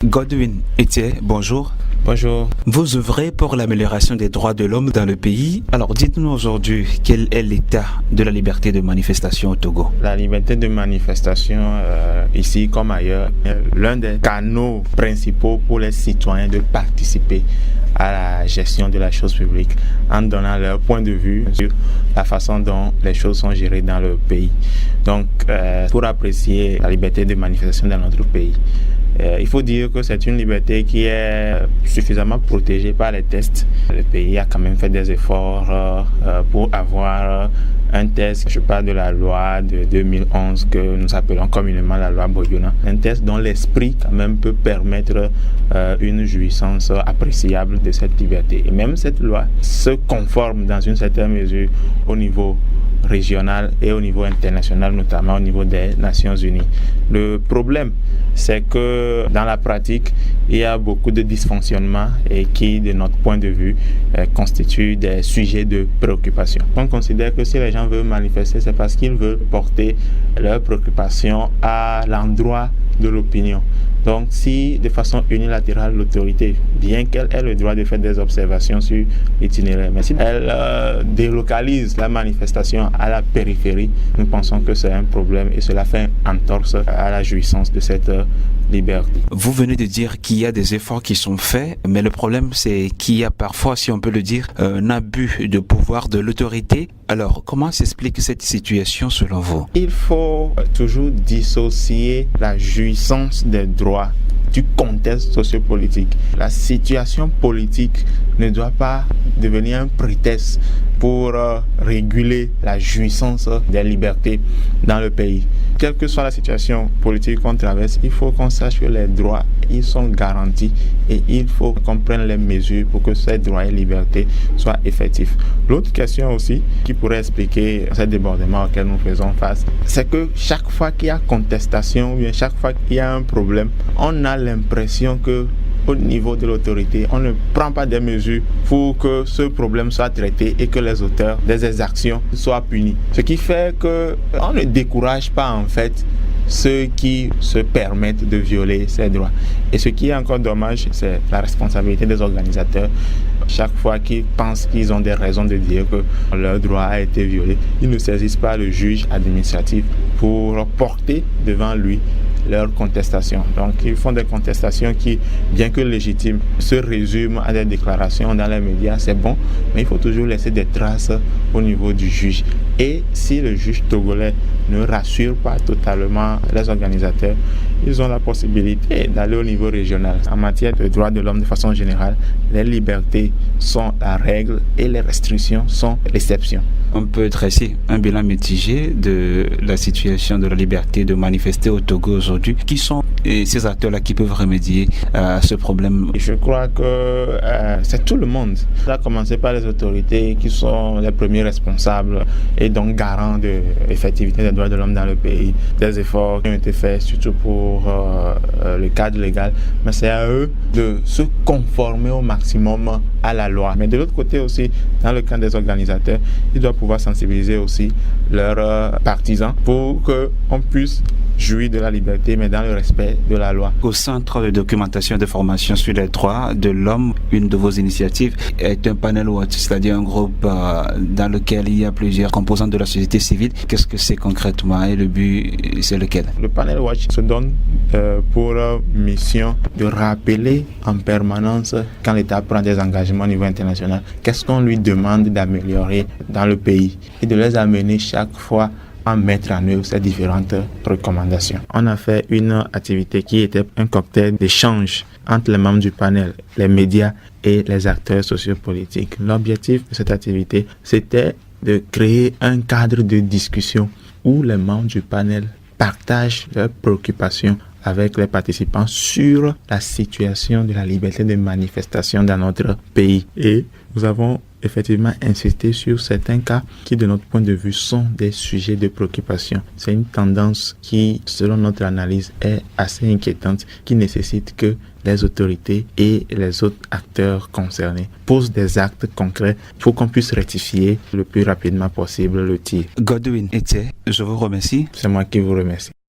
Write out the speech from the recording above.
Godwin Etier, bonjour. Bonjour. Vous œuvrez pour l'amélioration des droits de l'homme dans le pays. Alors dites-nous aujourd'hui quel est l'état de la liberté de manifestation au Togo. La liberté de manifestation, ici comme ailleurs, est l'un des canaux principaux pour les citoyens de participer à la gestion de la chose publique en donnant leur point de vue sur la façon dont les choses sont gérées dans le pays. Donc, pour apprécier la liberté de manifestation dans notre pays, il faut dire que c'est une liberté qui est suffisamment protégée par les textes. Le pays a quand même fait des efforts pour avoir un texte. Je parle de la loi de 2011 que nous appelons communément la loi Boyona. Un texte dont l'esprit quand même peut permettre une jouissance appréciable de cette liberté. Et même cette loi se conforme dans une certaine mesure au niveau régional et au niveau international, notamment au niveau des Nations Unies. Le problème, c'est que dans la pratique, il y a beaucoup de dysfonctionnements et qui, de notre point de vue, constituent des sujets de préoccupation. On considère que si les gens veulent manifester, c'est parce qu'ils veulent porter leurs préoccupations à l'endroit de l'opinion. Donc, si de façon unilatérale, l'autorité, bien qu'elle ait le droit de faire des observations sur l'itinéraire, mais si elle délocalise la manifestation à la périphérie, nous pensons que c'est un problème et cela fait entorse à la jouissance de cette liberté. Vous venez de dire qu'il y a des efforts qui sont faits, mais le problème c'est qu'il y a parfois, si on peut le dire, un abus de pouvoir de l'autorité. Alors, comment s'explique cette situation selon vous? Il faut toujours dissocier la jouissance des droits du contexte sociopolitique. La situation politique ne doit pas devenir un prétexte pour réguler la jouissance des libertés dans le pays. Quelle que soit la situation politique qu'on traverse, il faut qu'on sache que les droits, ils sont garantis et il faut qu'on prenne les mesures pour que ces droits et libertés soient effectifs. L'autre question aussi qui pourrait expliquer ces débordements auxquels nous faisons face, c'est que chaque fois qu'il y a contestation ou bien chaque fois qu'il y a un problème, on a l'impression que au niveau de l'autorité, on ne prend pas des mesures pour que ce problème soit traité et que les auteurs des exactions soient punis. Ce qui fait qu'on ne décourage pas en fait ceux qui se permettent de violer ces droits. Et ce qui est encore dommage, c'est la responsabilité des organisateurs. Chaque fois qu'ils pensent qu'ils ont des raisons de dire que leur droit a été violé, ils ne saisissent pas le juge administratif pour porter devant lui leurs contestations. Donc, ils font des contestations qui, bien que légitimes, se résument à des déclarations dans les médias. C'est bon, mais il faut toujours laisser des traces au niveau du juge. Et si le juge togolais ne rassure pas totalement les organisateurs, ils ont la possibilité d'aller au niveau régional. En matière de droits de l'homme de façon générale, les libertés sont la règle et les restrictions sont l'exception. On peut dresser un bilan mitigé de la situation de la liberté de manifester au Togo aujourd'hui. Qui sont ces acteurs-là qui peuvent remédier à ce problème? Je crois que c'est tout le monde. Ça a commencé par les autorités qui sont les premiers responsables et donc garants de l'effectivité des droits de l'homme dans le pays. Des efforts qui ont été faits surtout pour le cadre légal, mais c'est à eux de se conformer au maximum à la loi. Mais de l'autre côté aussi, dans le cadre des organisateurs, ils doivent pouvoir sensibiliser aussi leurs partisans pour qu'on puisse jouir de la liberté, mais dans le respect de la loi. Au Centre de documentation et de formation sur les droits de l'homme, une de vos initiatives est un panel watch, c'est-à-dire un groupe dans lequel il y a plusieurs composantes de la société civile. Qu'est-ce que c'est concrètement et le but, c'est lequel? Le panel watch se donne pour mission de rappeler en permanence quand l'État prend des engagements au niveau international, qu'est-ce qu'on lui demande d'améliorer dans le pays et de les amener chaque fois à mettre en œuvre ces différentes recommandations. On a fait une activité qui était un cocktail d'échange entre les membres du panel, les médias et les acteurs sociopolitiques. L'objectif de cette activité, c'était de créer un cadre de discussion où les membres du panel partagent leurs préoccupations avec les participants sur la situation de la liberté de manifestation dans notre pays. Et nous avons effectivement insisté sur certains cas qui, de notre point de vue, sont des sujets de préoccupation. C'est une tendance qui, selon notre analyse, est assez inquiétante, qui nécessite que les autorités et les autres acteurs concernés posent des actes concrets pour qu'on puisse rectifier le plus rapidement possible le tir. Godwin Etier, je vous remercie. C'est moi qui vous remercie.